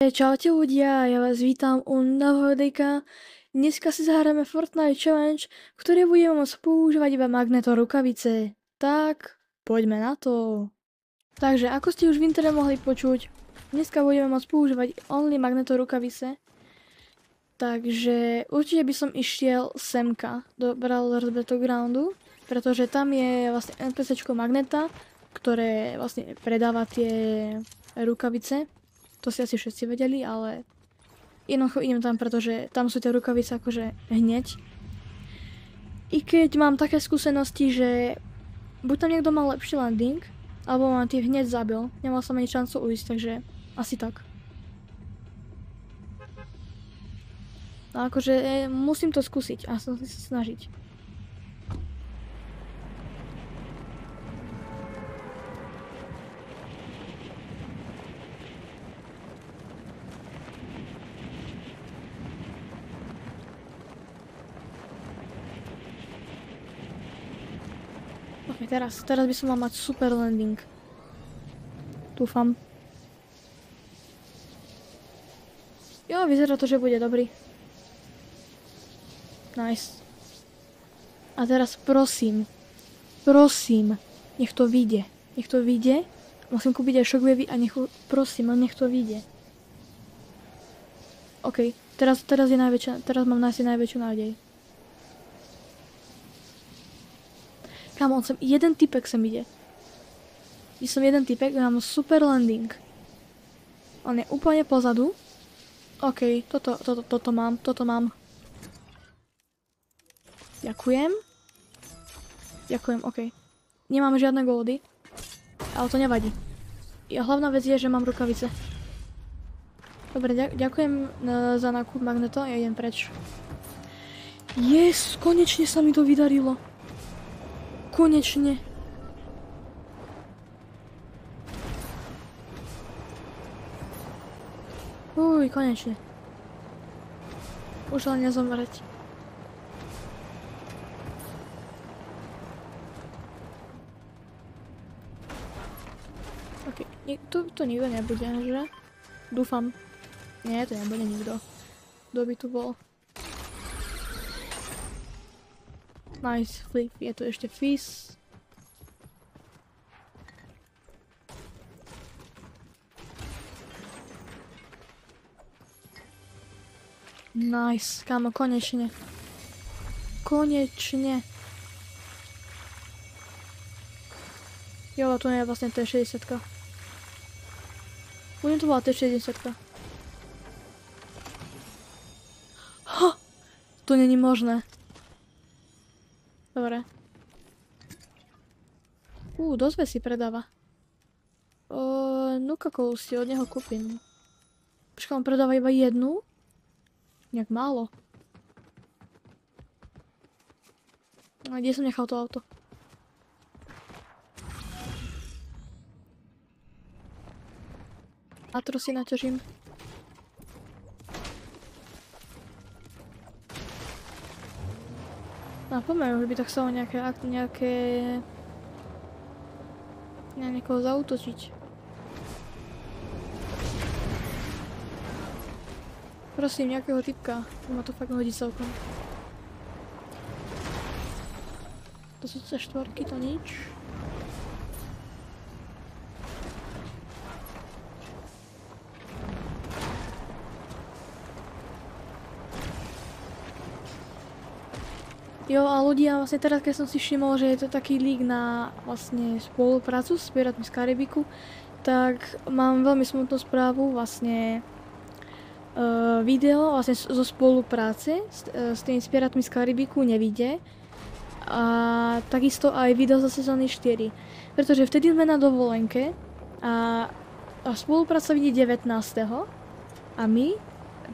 Čaute ľudia, ja vás vítam u nového videjka. Dneska si zahráme Fortnite Challenge, ktoré budeme môcť používať iba magneto rukavice. Tak, poďme na to. Takže, ako ste už v interne mohli počuť, dneska budeme môcť používať only magneto rukavice. Takže určite by som išiel semka do Brawlers Battlegroundu, pretože tam je vlastne NPCčko Magneta, ktoré vlastne predáva tie rukavice. To si asi všetci vedeli, ale jednoducho idem tam, pretože tam sú tie rukavice akože hneď. I keď mám také skúsenosti, že buď tam niekto mal lepší landing, alebo ma tie hneď zabil. Nemal som ani šancu ujsť, takže asi tak. No akože musím to skúsiť a sa snažiť. Ok, teraz by som mal mať super landing. Dúfam. Jo, vyzerá to, že bude dobrý. Nice. A teraz prosím, nech to vyjde. Nech to vyjde. Musím kúpiť aj shockwavy a prosím, nech to vyjde. OK, teraz mám asi najväčšiu nádej. Kámo, jeden typek sem ide. Som jeden typek a mám super landing. On je úplne pozadu. OK, toto mám. Ďakujem, OK. Nemám žiadne goldy, ale to nevadí. Hlavná vec je, že mám rukavice. Dobre, ďakujem za nákup magneto, ja idem preč. Yes, konečne sa mi to vydarilo. Konečne. Konečne. Už len nezomrieť. Ok, tu nikto nebude, že? Dúfam. Nie, to nebude nikto. Kto by tu bol? Nice flip, je tu ešte fizz. Nice, kámo, konečne. Konečne. Jo, to nie je vlastne T60. Budem to bola T60. Ha! To není možné. Dobre. Dosť veci predáva. Nuka-Cola si od neho kúpim. Počkaj, on predáva iba jednu? Nejak málo. A kde som nechal to auto? Atro si naťažím. No poďme, už by to chcelo niekoho zaútočiť. Prosím, nejakého typka. Ma to fakt hodí celkom. To sú C4, to nič. Jo, a ľudia, vlastne teraz, keď som si všimol, že je to taký lík na vlastne spoluprácu s Pirátmi z Karibiku, tak mám veľmi smutnú správu, vlastne video vlastne zo spolupráce s tými Pirátmi z Karibiku nevidie. A takisto aj video zo sezóny 4. Pretože vtedy sme na dovolenke a spolupráca vidí 19. a my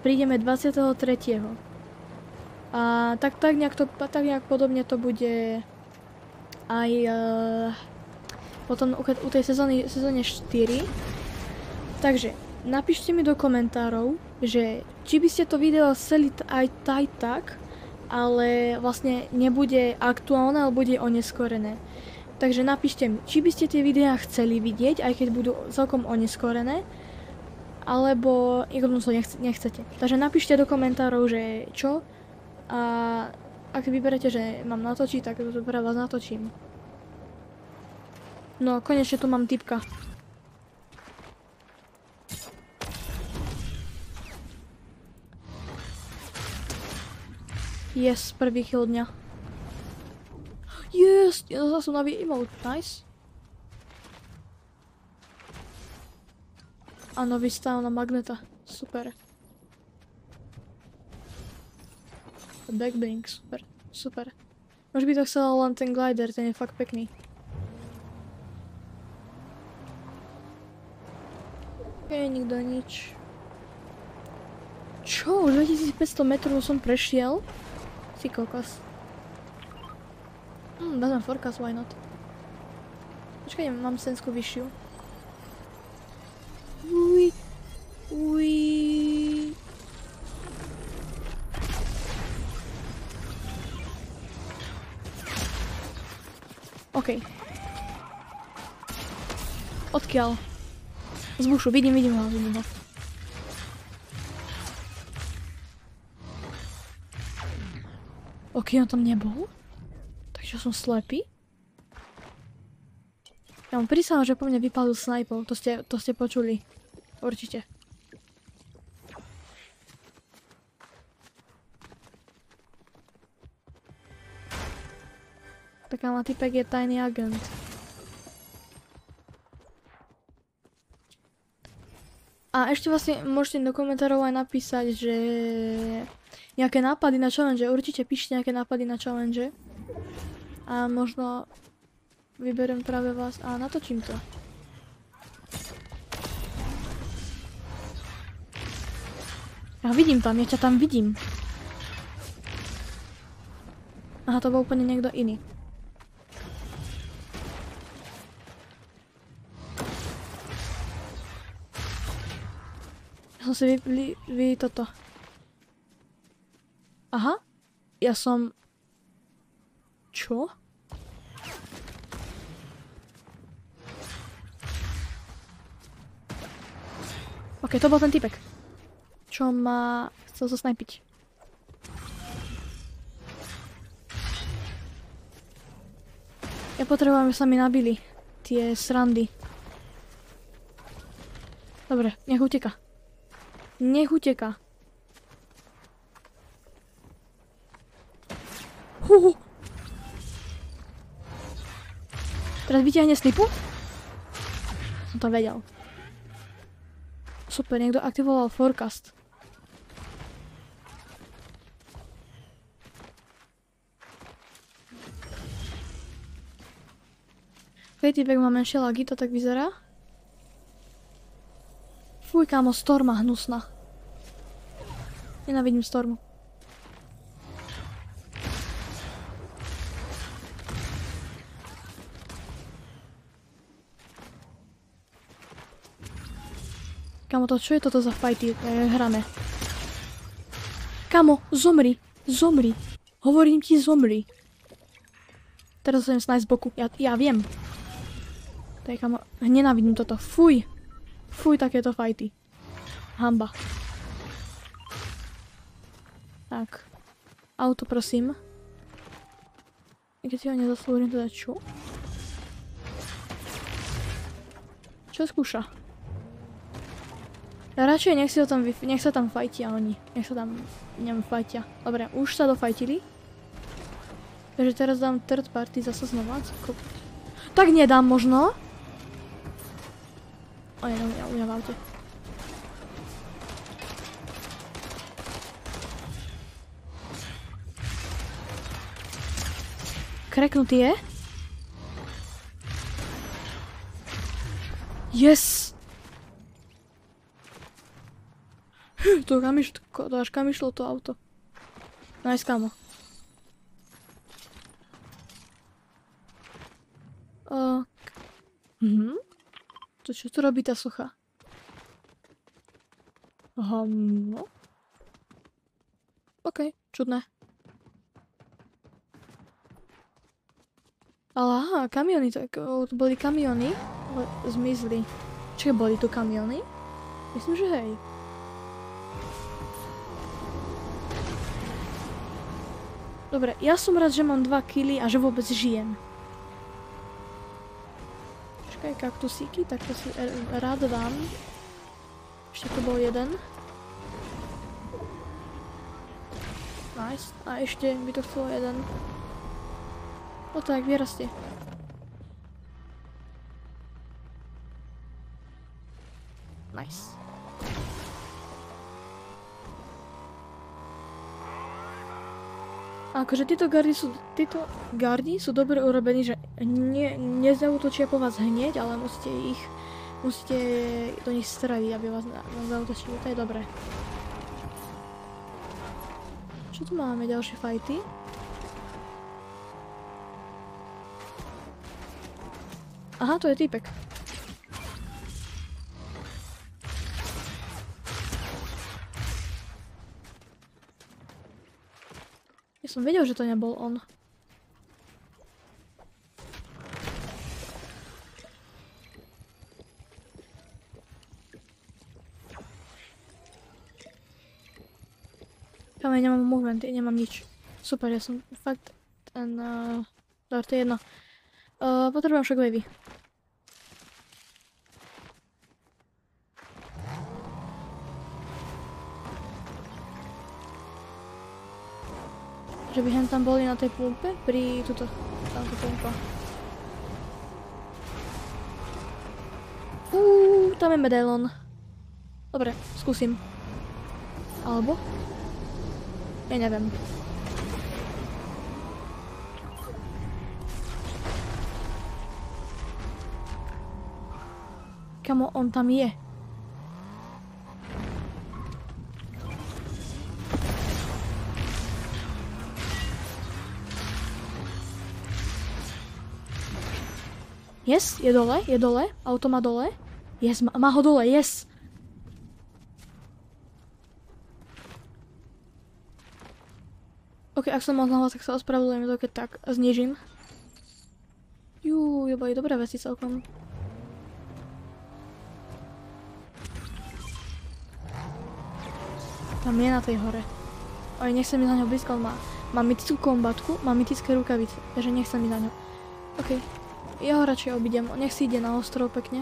prídeme 23. A tak nejak podobne to bude aj potom u tej sezóne 4. Takže napíšte mi do komentárov, že či by ste to video chceli aj tak, ale vlastne nebude aktuálne, ale bude oneskorené. Takže napíšte mi, či by ste tie videá chceli vidieť, aj keď budú celkom oneskorené. alebo jednoducho nechcete. Takže napíšte do komentárov, že čo a ak vyberete, že mám natočiť, tak to pre vás natočím. No, konečne tu mám typka. Yes, prvý kill dňa. Yes, zase nový emote, nice. A nový stav na magneta, super. Backblink, super, super. Už by to chcel len ten glider, ten je fakt pekný. Nikto nič. Čo? Už 2500 metrov som prešiel? Si kokos. Vezmem forecast, why not? Počkaj, mám sensku vyššiu. Uj. OK. Odkiaľ? Z bušu, vidím ho. OK, on tam nebol? Takže som slepý? Ja mu prísahám, že po mne vypadol snajpov. To ste počuli. Určite. Taká má typek je tajný agent. A ešte vlastne môžete do komentárov aj napísať, že nejaké nápady na challenge. Určite píšte nejaké nápady na challenge. A možno vyberiem práve vás a natočím to. Ja vidím tam, ja ťa tam vidím. Aha, to bol úplne niekto iný. Ja som si toto. Aha, ja som... Čo? OK, to bol ten typek. Čo ma chcel zasnajpiť. Ja potrebujem, aby sa mi nabili tie srandy. Dobre, nech uteka. Nech uteka. Teraz vyťahne snipu? Som to vedel. Super, niekto aktivoval forecast. Keď typek má menšie lagy, to tak vyzerá. Fuj, kámo, Storma hnusná. Nenávidím Stormu. Kamo, to čo je toto za fighty? Hráme. Kamo, zomri. Zomri. Hovorím ti, zomri. Teraz som snáď z boku. Ja viem. To je, kamo, nenávidím toto. Fuj. Fuj, takéto fighty. Hamba. Tak. Auto, prosím. Keď si ho nezaslúžim, teda čo? Čo skúša? Radšej nech sa tam fajtia oni. Nech sa tam, neviem, fajtia. Dobre, už sa dofajtili. Takže teraz dám third party zase znova. Tak nedám možno. O nie, ja v aute. Kreknutý je? Yes! To až kam išlo to auto. Nice, kamo. To čo tu robí tá socha? No. OK, čudné. Ale aha, kamiony, to boli kamiony, ale zmizli. Čiže boli tu kamiony? Myslím, že hej. Dobre, ja som rád, že mám 2 kily a že vôbec žijem. Počkaj, kaktusíky, tak to si rád dám. Ešte tu bol jeden. Nice. A ešte by to chcelo jeden. O tak, vyrastie. Nice. A akože tieto gardy sú dobre urobení, že nezautočia po vás hneď, ale musíte do nich streliť, aby vás zautočili. To je dobré. Čo tu máme? Ďalšie fighty. Aha, to je týpek. Ja som vedel, že to nebol on. Ja nemám movement, nemám nič. Super, ja som fakt ten... Dobre, to je jedno. Potrebujem shockwavey. Že by hen tam boli na tej pumpe? Pri tuto. Tamto pumpa. Tam je medailon. Dobre, skúsim. Alebo? Ja neviem. Kamo, on tam je. Yes, je dole. Auto má dole. Yes, má ho dole, yes. Ok, ak som mal hlas, tak sa ospravedlňujem to, keď tak znižím. Boli dobré veci celkom. Tam je na tej hore. Oj, nechcem ísť na ňo blízko, on má mytickú kombatku, má mytické rukavice, takže nechcem ísť na ňo. Ok, ja ho radšej obidem, nech si ide na ostrov pekne.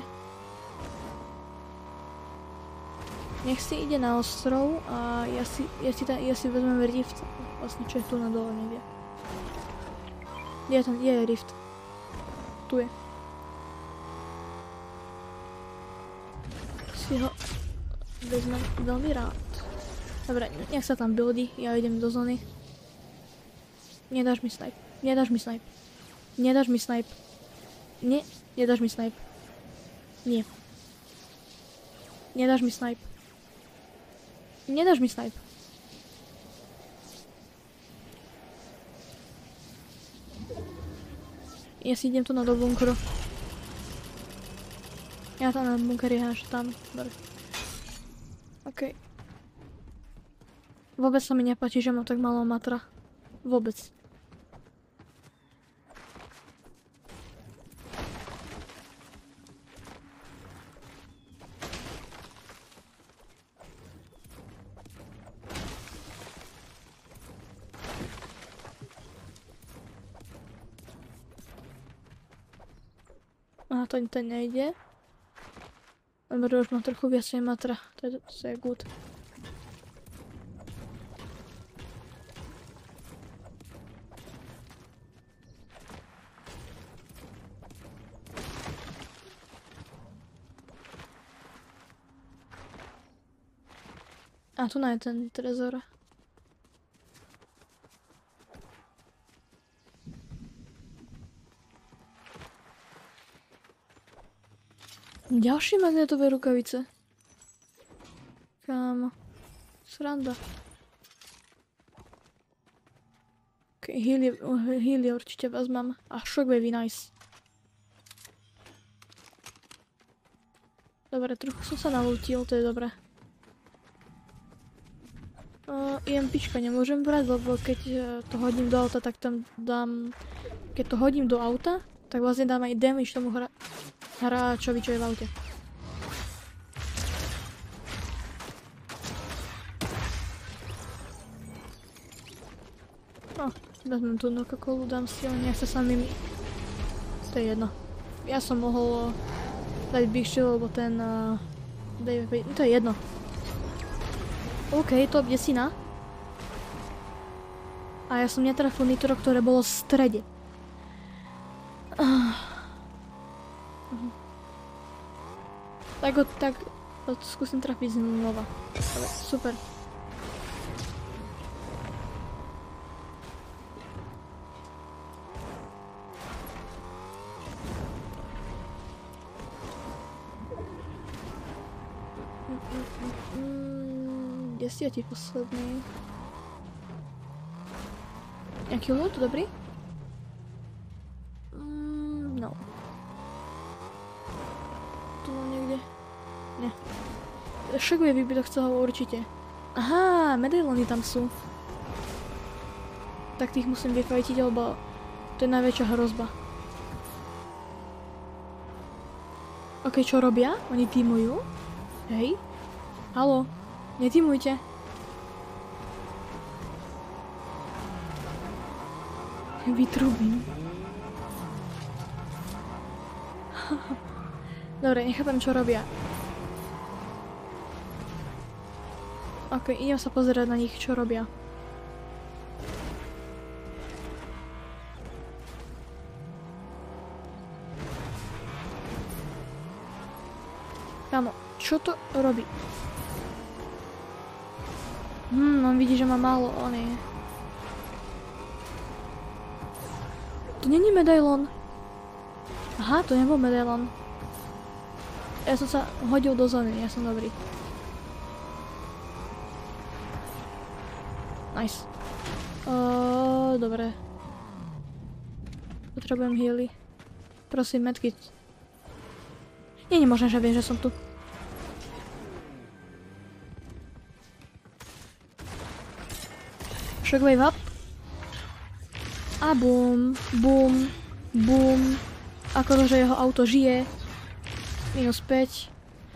Nech si ide na ostrov a ja si vezmem rift, vlastne čo je tu na dole niekde. Je rift. Tu je. Si ho vezmem veľmi rád. Dobre, nech sa tam buildi, ja idem do zóny. Nedáš mi snipe. Nedáš mi snipe. Nedáš mi snipe. Nie, nedáš mi snipe. Nie. Nedáš mi snipe. Nedáš mi snipe. Ja si idem tu do bunkru. Ja tam na bunkeri až tam. Dobre. OK. Vôbec sa mi nepáči, že mám tak málo matra. Vôbec. Aha, to nejde. Dobre, už mám trochu viacej matra. To je good. A tu je ten trezor. Ďalšie magnetové rukavice. Kámo. Sranda. Ok, healy určite vezmem. A shockwavy, nice. Dobre, trochu som sa nalútil, to je dobré. EMPčka nemôžem brať, lebo keď to hodím do auta, tak tam dám... Keď to hodím do auta, tak vlastne dám aj damage tomu hráčovi, čo je v aute. No, vezmem tú Coca-Colu, dám si ho, nechce sa mi... To je jedno. Ja som mohol dať Big Shield, lebo ten... to je jedno. OK, top 10. A ja som netrafil nitro, ktoré bolo v strede. Tak skúsim trafiť znova. Dobre, super. Desiatí posledný. Nejaký loot, dobrý? No. Tu mám niekde. Nie. Šokuje výbytok z toho určite. Aha, medailony tam sú. Tak tých musím vyfajtiť, lebo to je najväčšia hrozba. OK, čo robia? Oni tímujú? Hej? Haló? Netímujte. Vytrubím. Dobre, nechápem, čo robia. OK, idem sa pozerať na nich, čo robia. Kámo, čo to robí? On vidí, že má málo, To není medailon. Aha, to nebol medailon. Ja som sa hodil do zóny, ja som dobrý. Nice. Dobre. Potrebujem healy. Prosím, medkit. Nie je možné, že vie, že som tu. Shockwave up. A boom, boom, boom. Akože jeho auto žije. Minus 5.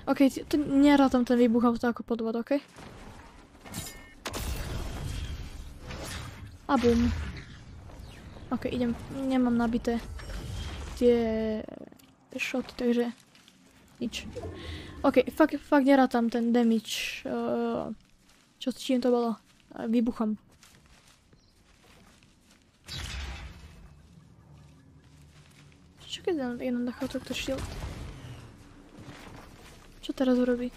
OK, nerátam ten výbuch auta ako podvod, OK? A boom. OK, idem. Nemám nabité tie shoty, takže nič. OK, fakt nerátam ten damage. Čím to bolo? Výbuchom. Čo keď jednoducho takto shield? Čo teraz urobí?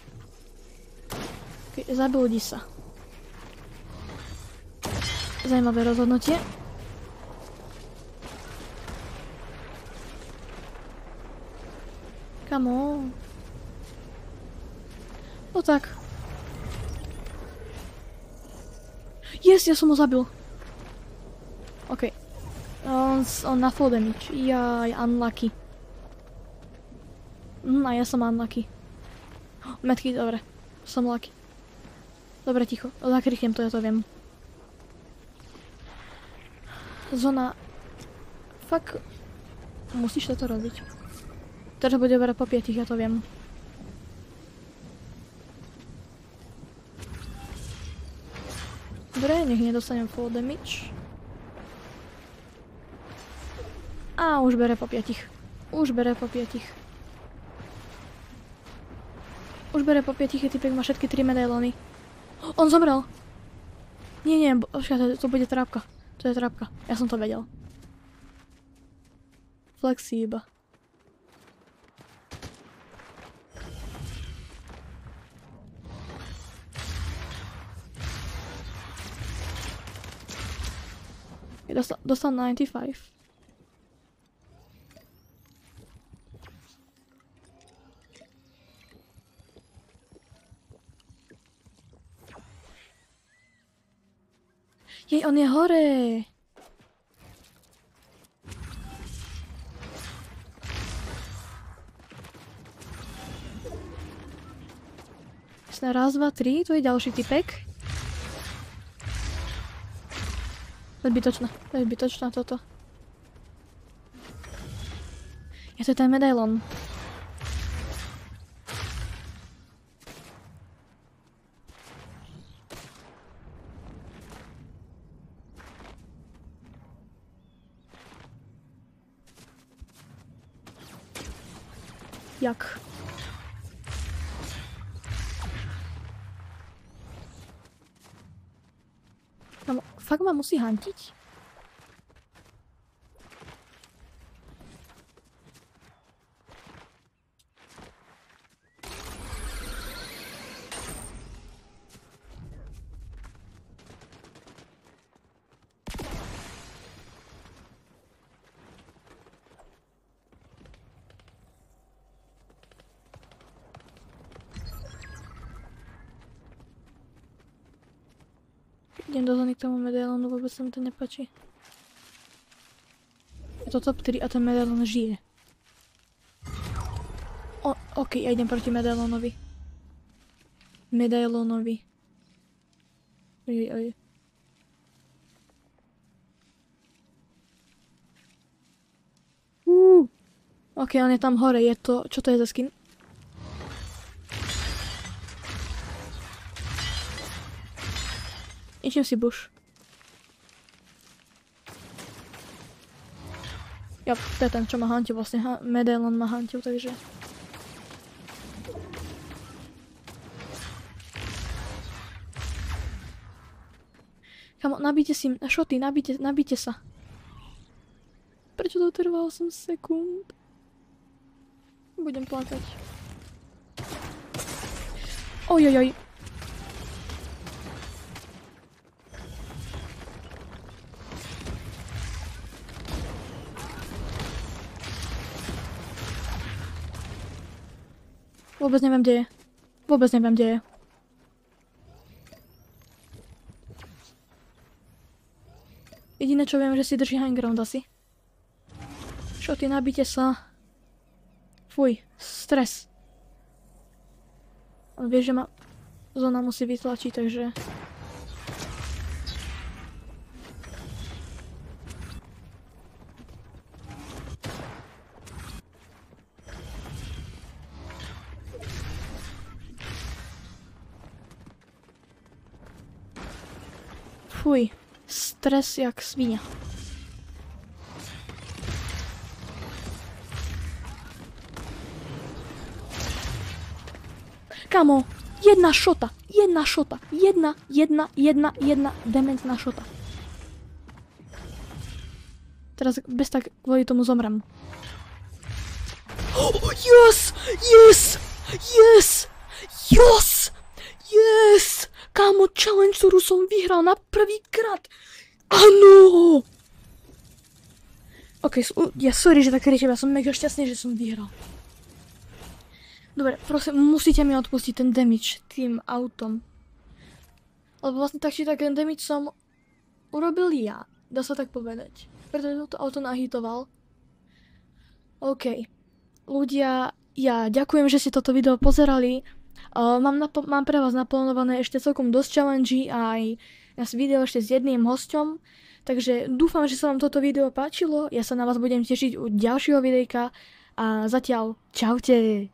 Okay, zabil sa. Zajímavé rozhodnutie. Come on. No tak. Yes, ja som ho zabil. OK. On na full damage. Jaj, unlucky. A ja som unlucky. Metky, dobre. Som lucky. Dobre, ticho. Zakrychnem to, ja to viem. Zóna. Fuck. Musíš toto robiť. Teraz bude dobre po 5, ja to viem. Dobre, nech nedostanem full damage. A už bere po 5. Už bere po 5. Už bere po 5, typek má všetky 3 medailony. On zomrel. Nie, to bude trápka. To je trápka. Ja som to vedel. Flexi iba. Dostal 95. Jej, on je hore. Raz, dva, tri, tu je ďalší typek. To je zbytočná toto. Je to ten medailon. Jak? Fakt ma musí hantiť? Idem do zóny k tomu medailonu, vôbec sa mi to nepáči. Je to top 3 a ten medailon žije. OK, ja idem proti medailonovi. Oj. OK, on je tam hore, je to... Čo to je za skin? Ničím si buš. Jo, to je ten, čo ma hantil vlastne. Medailon ma hantil, takže... Kamo, nabíte si šoty, nabíte sa. Prečo to trvalo 8 sekúnd? Budem plakať. Ojojoj. Vôbec neviem, kde je. Jediné, čo viem, že si drží high ground asi. Šoty, nabíte sa. Fuj, stres. On vie, že ma zóna musí vytlačiť, takže... Fuj, stres jak svinia. Kamo, jedna šota, jedna dementná šota. Teraz bez tak kvôli tomu zomrem. Oh, yes! Kámo, challenge, ktorú som vyhral na prvýkrát. Áno! OK, sorry, že tak kričím, ja som mega šťastný, že som vyhral. Dobre, prosím, musíte mi odpustiť ten damage tým autom. Lebo vlastne tak či tak ten damage som urobil ja, dá sa tak povedať. Pretože som to auto nahitoval. OK. Ľudia, ja ďakujem, že ste toto video pozerali. Mám pre vás naplánované ešte celkom dosť challenge aj video ešte s jedným hosťom. Takže dúfam, že sa vám toto video páčilo. Ja sa na vás budem tešiť u ďalšieho videjka. A zatiaľ, čaute!